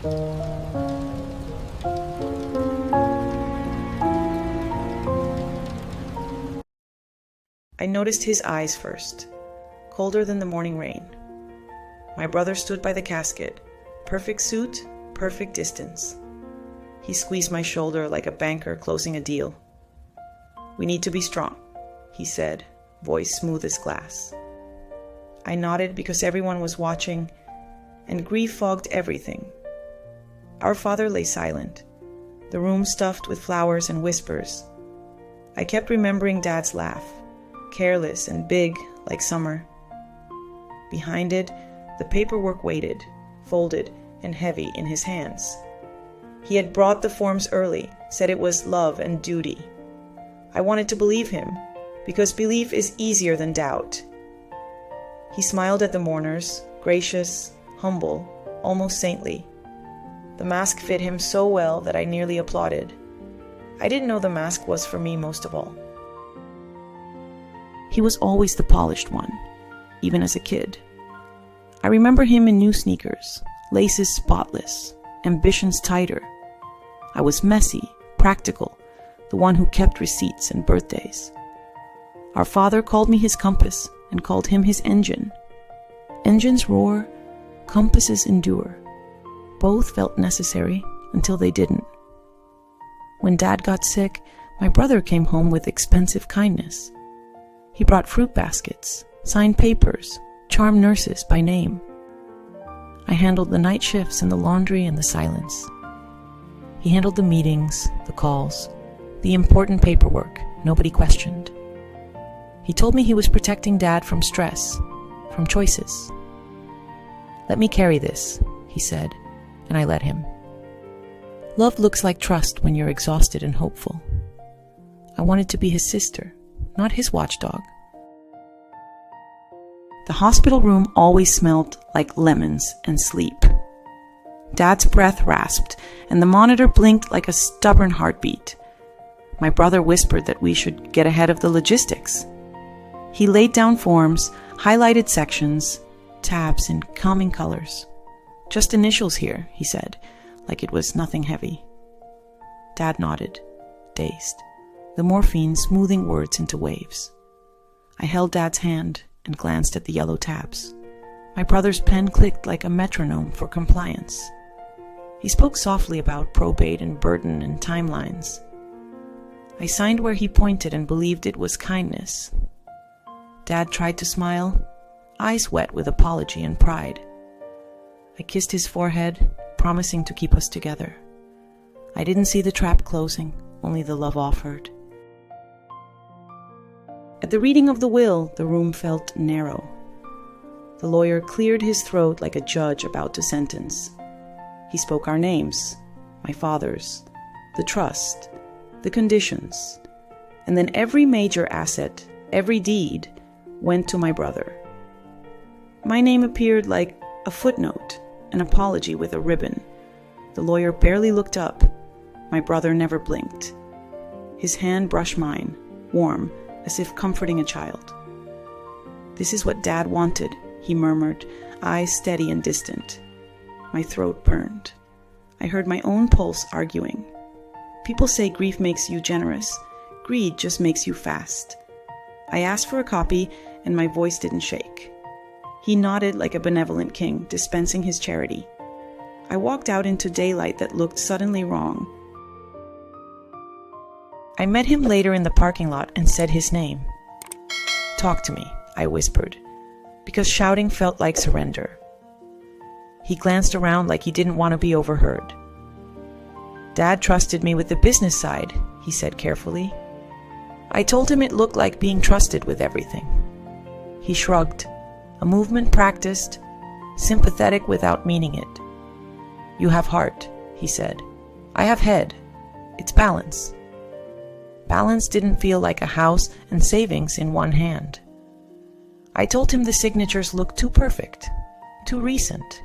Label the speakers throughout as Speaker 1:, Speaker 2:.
Speaker 1: I noticed his eyes first, colder than the morning rain. My brother stood by the casket, perfect suit, perfect distance. He squeezed my shoulder like a banker closing a deal. "We need to be strong," he said, voice smooth as glass. I nodded because everyone was watching, and grief fogged everything. Our father lay silent, the room stuffed with flowers and whispers. I kept remembering Dad's laugh, careless and big like summer. Behind it, the paperwork waited, folded and heavy in his hands. He had brought the forms early, said it was love and duty. I wanted to believe him, because belief is easier than doubt. He smiled at the mourners, gracious, humble, almost saintly. The mask fit him so well that I nearly applauded. I didn't know the mask was for me most of all. He was always the polished one, even as a kid. I remember him in new sneakers, laces spotless, ambitions tighter. I was messy, practical, the one who kept receipts and birthdays. Our father called me his compass and called him his engine. Engines roar, compasses endure. Both felt necessary until they didn't. When Dad got sick, my brother came home with expensive kindness. He brought fruit baskets, signed papers, charmed nurses by name. I handled the night shifts and the laundry and the silence. He handled the meetings, the calls, the important paperwork nobody questioned. He told me he was protecting Dad from stress, from choices. "Let me carry this," he said, and I let him. Love looks like trust when you're exhausted and hopeful. I wanted to be his sister, not his watchdog. The hospital room always smelled like lemons and sleep. Dad's breath rasped, and the monitor blinked like a stubborn heartbeat. My brother whispered that we should get ahead of the logistics. He laid down forms, highlighted sections, tabs in calming colors. "Just initials here," he said, like it was nothing heavy. Dad nodded, dazed, the morphine smoothing words into waves. I held Dad's hand and glanced at the yellow tabs. My brother's pen clicked like a metronome for compliance. He spoke softly about probate and burden and timelines. I signed where he pointed and believed it was kindness. Dad tried to smile, eyes wet with apology and pride. I kissed his forehead, promising to keep us together. I didn't see the trap closing, only the love offered. At the reading of the will, the room felt narrow. The lawyer cleared his throat like a judge about to sentence. He spoke our names, my father's, the trust, the conditions, and then every major asset, every deed, went to my brother. My name appeared like a footnote, an apology with a ribbon. The lawyer barely looked up. My brother never blinked. His hand brushed mine, warm, as if comforting a child. "This is what Dad wanted," he murmured, eyes steady and distant. My throat burned. I heard my own pulse arguing. People say grief makes you generous. Greed just makes you fast. I asked for a copy, and my voice didn't shake. He nodded like a benevolent king, dispensing his charity. I walked out into daylight that looked suddenly wrong. I met him later in the parking lot and said his name. "Talk to me," I whispered, because shouting felt like surrender. He glanced around like he didn't want to be overheard. "Dad trusted me with the business side," he said carefully. I told him it looked like being trusted with everything. He shrugged, a movement practiced, sympathetic without meaning it. "You have heart," he said. "I have head. It's balance." Balance didn't feel like a house and savings in one hand. I told him the signatures looked too perfect, too recent.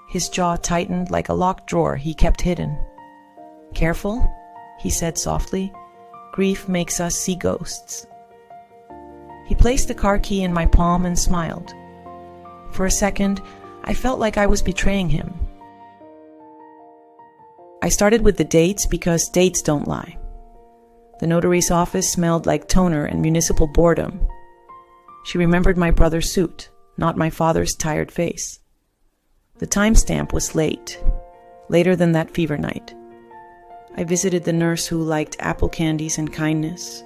Speaker 1: His jaw tightened like a locked drawer he kept hidden. "Careful," he said softly. "Grief makes us see ghosts." He placed the car key in my palm and smiled. For a second, I felt like I was betraying him. I started with the dates because dates don't lie. The notary's office smelled like toner and municipal boredom. She remembered my brother's suit, not my father's tired face. The timestamp was late, later than that fever night. I visited the nurse who liked apple candies and kindness.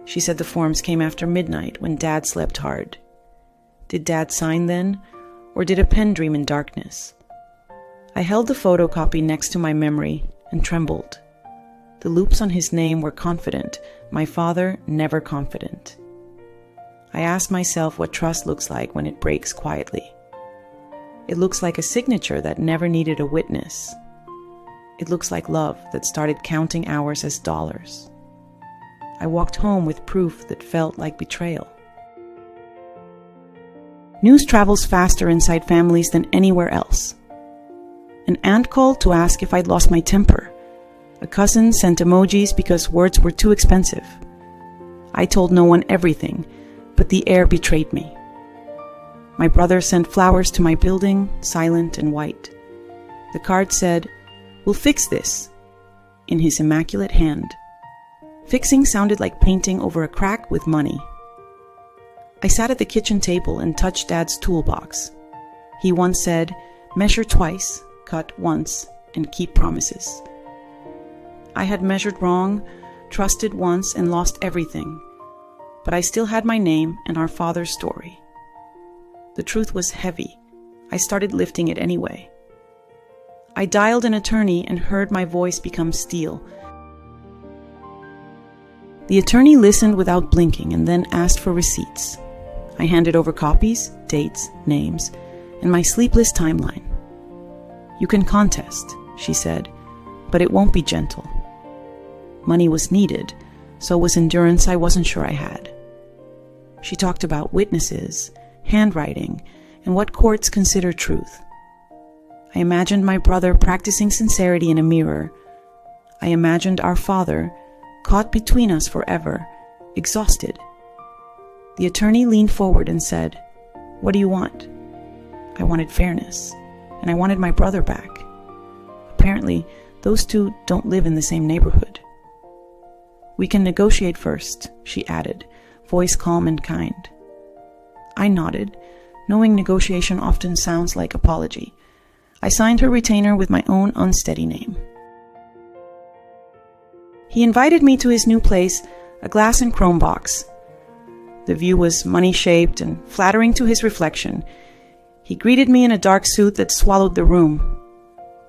Speaker 1: She said the forms came after midnight when Dad slept hard. Did Dad sign then, or did a pen dream in darkness? I held the photocopy next to my memory and trembled. The loops on his name were confident, my father never confident. I asked myself what trust looks like when it breaks quietly. It looks like a signature that never needed a witness. It looks like love that started counting hours as dollars. I walked home with proof that felt like betrayal. News travels faster inside families than anywhere else. An aunt called to ask if I'd lost my temper. A cousin sent emojis because words were too expensive. I told no one everything, but the air betrayed me. My brother sent flowers to my building, silent and white. The card said, "We'll fix this," in his immaculate hand. Fixing sounded like painting over a crack with money. I sat at the kitchen table and touched Dad's toolbox. He once said, "Measure twice, cut once, and keep promises." I had measured wrong, trusted once, and lost everything. But I still had my name and our father's story. The truth was heavy. I started lifting it anyway. I dialed an attorney and heard my voice become steel. The attorney listened without blinking and then asked for receipts. I handed over copies, dates, names, and my sleepless timeline. "You can contest," she said, "but it won't be gentle." Money was needed, so was endurance I wasn't sure I had. She talked about witnesses, handwriting, and what courts consider truth. I imagined my brother practicing sincerity in a mirror. I imagined our father, caught between us forever, exhausted. The attorney leaned forward and said, "What do you want?" I wanted fairness, and I wanted my brother back. Apparently, those two don't live in the same neighborhood. "We can negotiate first," she added, voice calm and kind. I nodded, knowing negotiation often sounds like apology. I signed her retainer with my own unsteady name. He invited me to his new place, a glass and chrome box. The view was money-shaped and flattering to his reflection. He greeted me in a dark suit that swallowed the room.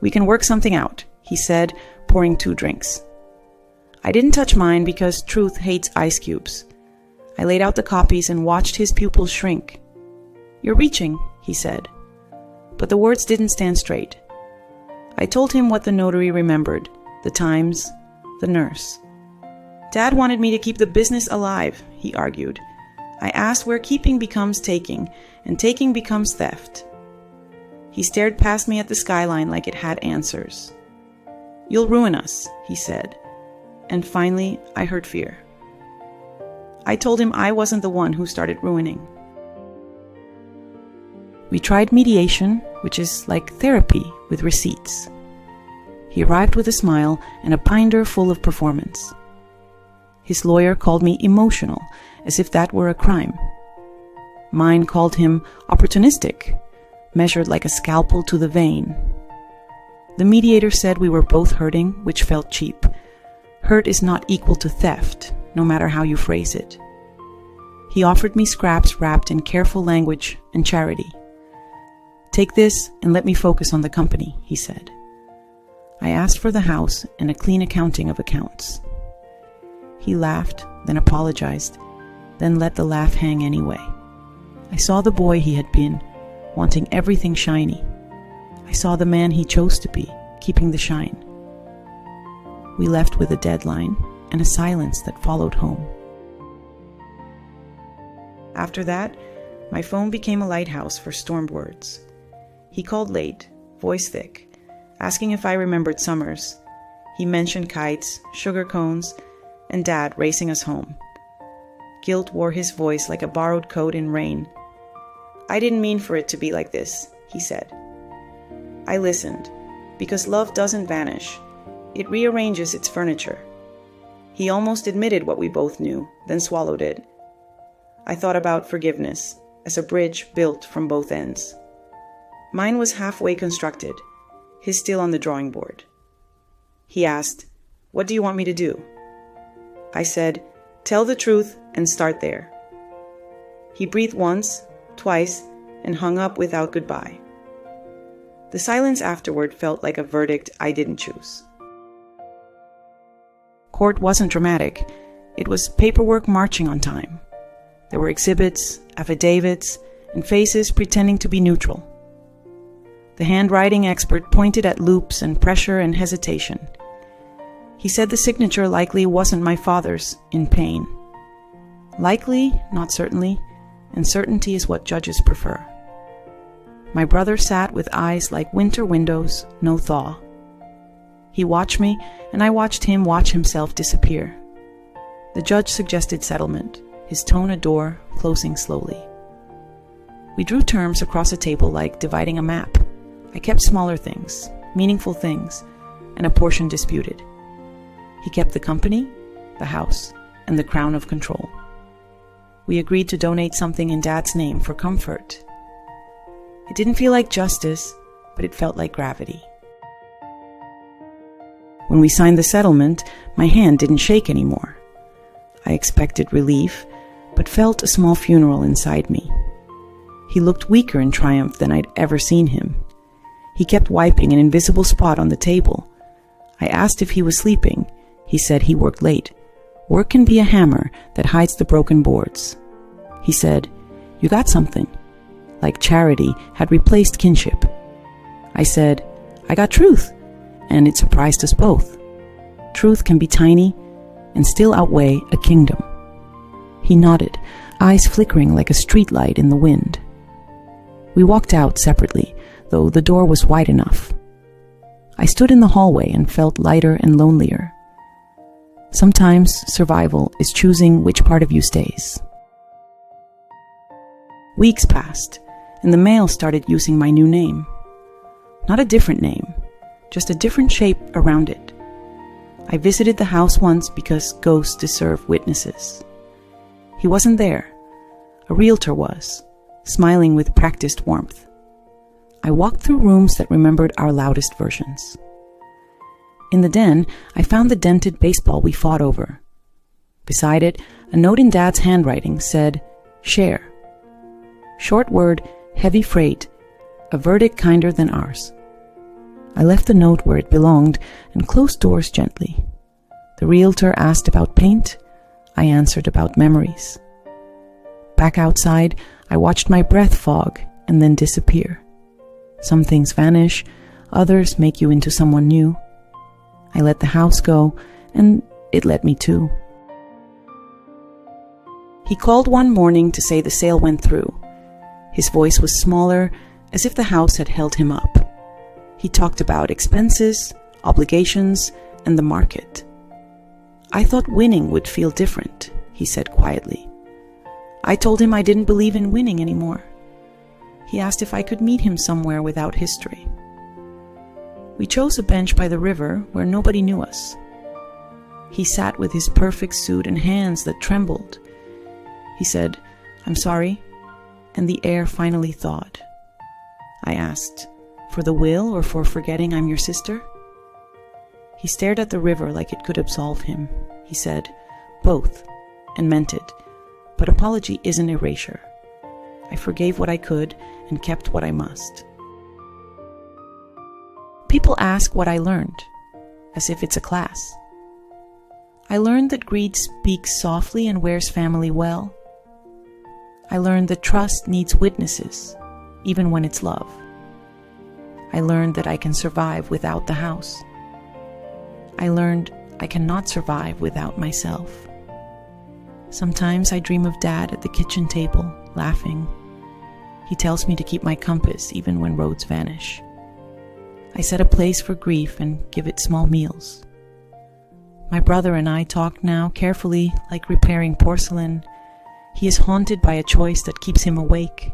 Speaker 1: "We can work something out," he said, pouring 2 drinks. I didn't touch mine because truth hates ice cubes. I laid out the copies and watched his pupils shrink. "You're reaching," he said. But the words didn't stand straight. I told him what the notary remembered, the times, the nurse. "Dad wanted me to keep the business alive," he argued. I asked where keeping becomes taking, and taking becomes theft. He stared past me at the skyline like it had answers. "You'll ruin us," he said. And finally, I heard fear. I told him I wasn't the one who started ruining. We tried mediation, which is like therapy with receipts. He arrived with a smile and a binder full of performance. His lawyer called me emotional, as if that were a crime. Mine called him opportunistic, measured like a scalpel to the vein. The mediator said we were both hurting, which felt cheap. Hurt is not equal to theft, no matter how you phrase it. He offered me scraps wrapped in careful language and charity. "Take this and let me focus on the company," he said. I asked for the house and a clean accounting of accounts. He laughed, then apologized, then let the laugh hang anyway. I saw the boy he had been, wanting everything shiny. I saw the man he chose to be, keeping the shine. We left with a deadline and a silence that followed home. After that, my phone became a lighthouse for stormed words. He called late, voice thick, asking if I remembered summers. He mentioned kites, sugar cones, and Dad racing us home. Guilt wore his voice like a borrowed coat in rain. "I didn't mean for it to be like this," he said. I listened, because love doesn't vanish. It rearranges its furniture. He almost admitted what we both knew, then swallowed it. I thought about forgiveness as a bridge built from both ends. Mine was halfway constructed, his still on the drawing board. He asked, "What do you want me to do?" I said, "Tell the truth and start there." He breathed once, twice, and hung up without goodbye. The silence afterward felt like a verdict I didn't choose. Court wasn't dramatic. It was paperwork marching on time. There were exhibits, affidavits, and faces pretending to be neutral. The handwriting expert pointed at loops and pressure and hesitation. He said the signature likely wasn't my father's, in pain. Likely, not certainly, and certainty is what judges prefer. My brother sat with eyes like winter windows, no thaw. He watched me, and I watched him watch himself disappear. The judge suggested settlement, his tone a door, closing slowly. We drew terms across a table like dividing a map. I kept smaller things, meaningful things, and a portion disputed. He kept the company, the house, and the crown of control. We agreed to donate something in Dad's name for comfort. It didn't feel like justice, but it felt like gravity. When we signed the settlement, my hand didn't shake anymore. I expected relief, but felt a small funeral inside me. He looked weaker in triumph than I'd ever seen him. He kept wiping an invisible spot on the table. I asked if he was sleeping. He said he worked late. Work can be a hammer that hides the broken boards. He said, "You got something." Like charity had replaced kinship. I said, "I got truth," and it surprised us both. Truth can be tiny and still outweigh a kingdom. He nodded, eyes flickering like a streetlight in the wind. We walked out separately, though the door was wide enough. I stood in the hallway and felt lighter and lonelier. Sometimes survival is choosing which part of you stays. Weeks passed, and the mail started using my new name. Not a different name, just a different shape around it. I visited the house once because ghosts deserve witnesses. He wasn't there. A realtor was, smiling with practiced warmth. I walked through rooms that remembered our loudest versions. In the den, I found the dented baseball we fought over. Beside it, a note in Dad's handwriting said, "Share." Short word, heavy freight, a verdict kinder than ours. I left the note where it belonged and closed doors gently. The realtor asked about paint. I answered about memories. Back outside, I watched my breath fog and then disappear. Some things vanish, others make you into someone new. I let the house go, and it let me too. He called one morning to say the sale went through. His voice was smaller, as if the house had held him up. He talked about expenses, obligations, and the market. I thought winning would feel different, he said quietly. I told him I didn't believe in winning anymore. He asked if I could meet him somewhere without history. We chose a bench by the river where nobody knew us. He sat with his perfect suit and hands that trembled. He said, "I'm sorry," and the air finally thawed. I asked, "For the will or for forgetting I'm your sister?" He stared at the river like it could absolve him. He said, "Both," and meant it. But apology isn't erasure. I forgave what I could and kept what I must. People ask what I learned, as if it's a class. I learned that greed speaks softly and wears family well. I learned that trust needs witnesses, even when it's love. I learned that I can survive without the house. I learned I cannot survive without myself. Sometimes I dream of Dad at the kitchen table, laughing. He tells me to keep my compass even when roads vanish. I set a place for grief and give it small meals. My brother and I talk now carefully, like repairing porcelain. He is haunted by a choice that keeps him awake.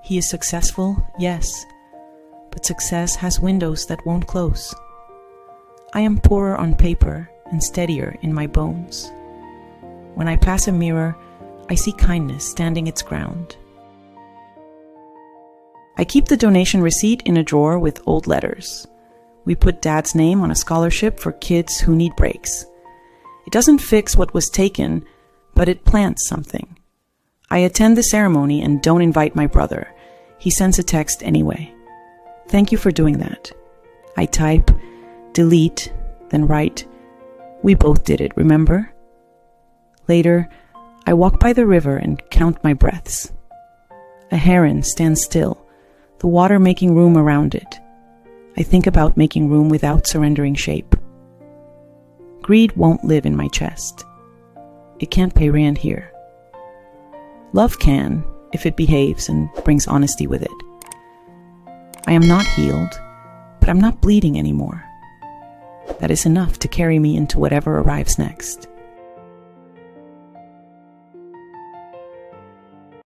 Speaker 1: He is successful, yes, but success has windows that won't close. I am poorer on paper and steadier in my bones. When I pass a mirror, I see kindness standing its ground. I keep the donation receipt in a drawer with old letters. We put Dad's name on a scholarship for kids who need breaks. It doesn't fix what was taken, but it plants something. I attend the ceremony and don't invite my brother. He sends a text anyway. Thank you for doing that. I type, delete, then write. We both did it, remember? Later, I walk by the river and count my breaths. A heron stands still, the water making room around it. I think about making room without surrendering shape. Greed won't live in my chest. It can't pay rent here. Love can, if it behaves and brings honesty with it. I am not healed, but I'm not bleeding anymore. That is enough to carry me into whatever arrives next.